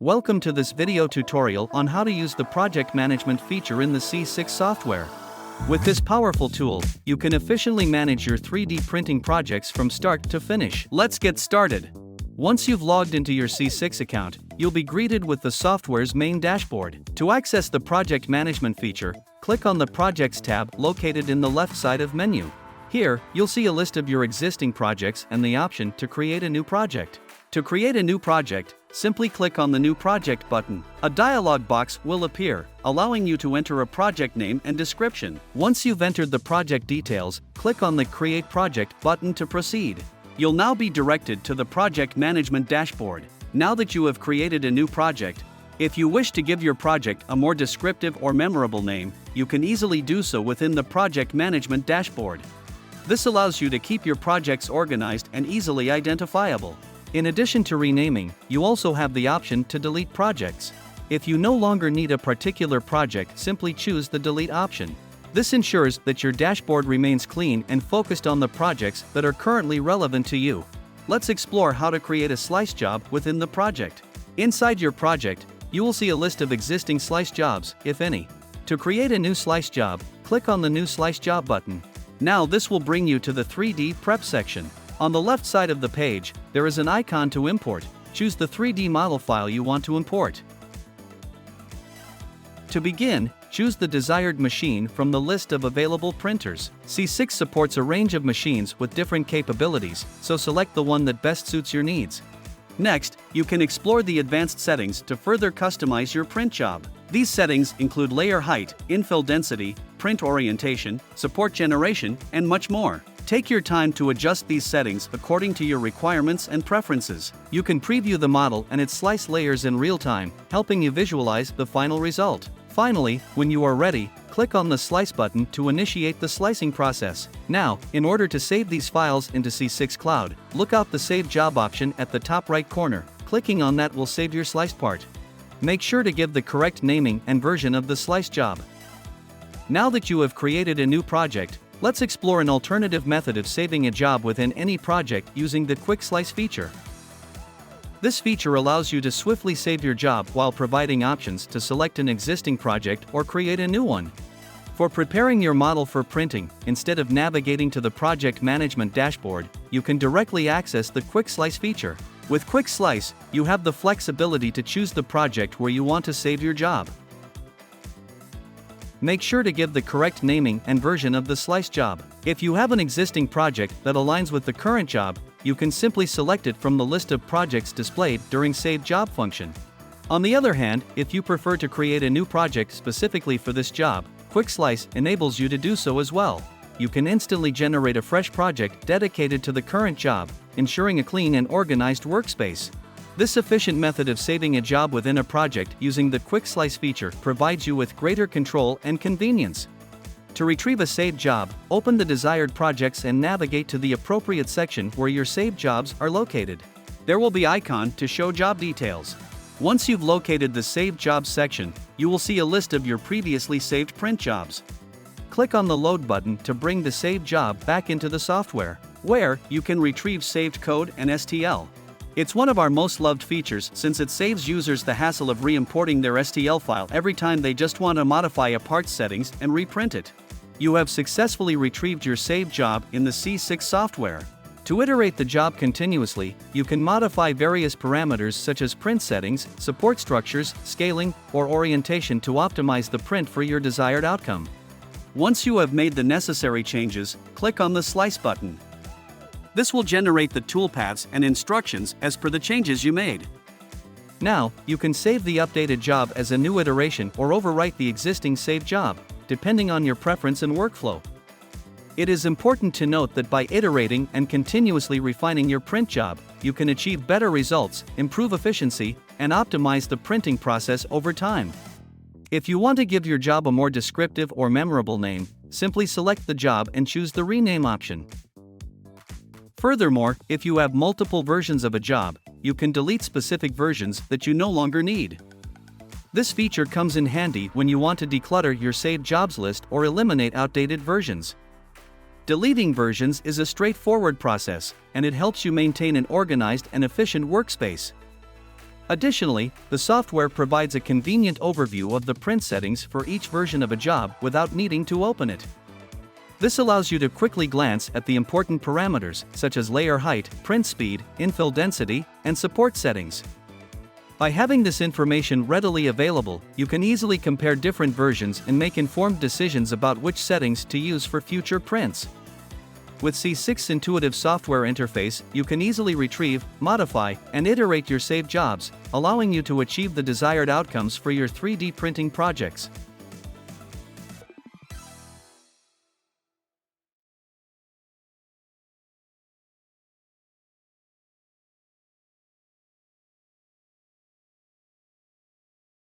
Welcome to this video tutorial on how to use the project management feature in the C6 software. With this powerful tool, you can efficiently manage your 3D printing projects from start to finish. Let's get started. Once you've logged into your C6 account, you'll be greeted with the software's main dashboard. To access the project management feature, click on the Projects tab located in the left side of menu. Here, you'll see a list of your existing projects and the option to create a new project. To create a new project, simply click on the New Project button. A dialog box will appear, allowing you to enter a project name and description. Once you've entered the project details, click on the Create Project button to proceed. You'll now be directed to the Project Management dashboard. Now that you have created a new project, if you wish to give your project a more descriptive or memorable name, you can easily do so within the Project Management dashboard. This allows you to keep your projects organized and easily identifiable. In addition to renaming, you also have the option to delete projects. If you no longer need a particular project, simply choose the Delete option. This ensures that your dashboard remains clean and focused on the projects that are currently relevant to you. Let's explore how to create a slice job within the project. Inside your project, you will see a list of existing slice jobs, if any. To create a new slice job, click on the New Slice Job button. Now this will bring you to the 3D Prep section. On the left side of the page, there is an icon to import. Choose the 3D model file you want to import. To begin, choose the desired machine from the list of available printers. C6 supports a range of machines with different capabilities, so select the one that best suits your needs. Next, you can explore the advanced settings to further customize your print job. These settings include layer height, infill density, print orientation, support generation, and much more. Take your time to adjust these settings according to your requirements and preferences. You can preview the model and its slice layers in real time, helping you visualize the final result. Finally, when you are ready, click on the Slice button to initiate the slicing process. Now, in order to save these files into C6 Cloud, look out the Save Job option at the top right corner. Clicking on that will save your sliced part. Make sure to give the correct naming and version of the slice job. Now that you have created a new project, let's explore an alternative method of saving a job within any project using the Quick Slice feature. This feature allows you to swiftly save your job while providing options to select an existing project or create a new one. For preparing your model for printing, instead of navigating to the Project Management dashboard, you can directly access the Quick Slice feature. With Quick Slice, you have the flexibility to choose the project where you want to save your job. Make sure to give the correct naming and version of the slice job. If you have an existing project that aligns with the current job, you can simply select it from the list of projects displayed during Save Job function. On the other hand, if you prefer to create a new project specifically for this job, Quick Slice enables you to do so as well. You can instantly generate a fresh project dedicated to the current job, ensuring a clean and organized workspace. This efficient method of saving a job within a project using the Quick Slice feature provides you with greater control and convenience. To retrieve a saved job, open the desired projects and navigate to the appropriate section where your saved jobs are located. There will be an icon to show job details. Once you've located the Saved Jobs section, you will see a list of your previously saved print jobs. Click on the Load button to bring the saved job back into the software, where you can retrieve saved code and STL. It's one of our most loved features since it saves users the hassle of re-importing their STL file every time they just want to modify a part's settings and reprint it. You have successfully retrieved your saved job in the C6 software. To iterate the job continuously, you can modify various parameters such as print settings, support structures, scaling, or orientation to optimize the print for your desired outcome. Once you have made the necessary changes, click on the Slice button. This will generate the toolpaths and instructions as per the changes you made. Now, you can save the updated job as a new iteration or overwrite the existing saved job, depending on your preference and workflow. It is important to note that by iterating and continuously refining your print job, you can achieve better results, improve efficiency, and optimize the printing process over time. If you want to give your job a more descriptive or memorable name, simply select the job and choose the Rename option. Furthermore, if you have multiple versions of a job, you can delete specific versions that you no longer need. This feature comes in handy when you want to declutter your saved jobs list or eliminate outdated versions. Deleting versions is a straightforward process, and it helps you maintain an organized and efficient workspace. Additionally, the software provides a convenient overview of the print settings for each version of a job without needing to open it. This allows you to quickly glance at the important parameters such as layer height, print speed, infill density, and support settings. By having this information readily available, you can easily compare different versions and make informed decisions about which settings to use for future prints. With C6's intuitive software interface, you can easily retrieve, modify, and iterate your saved jobs, allowing you to achieve the desired outcomes for your 3D printing projects.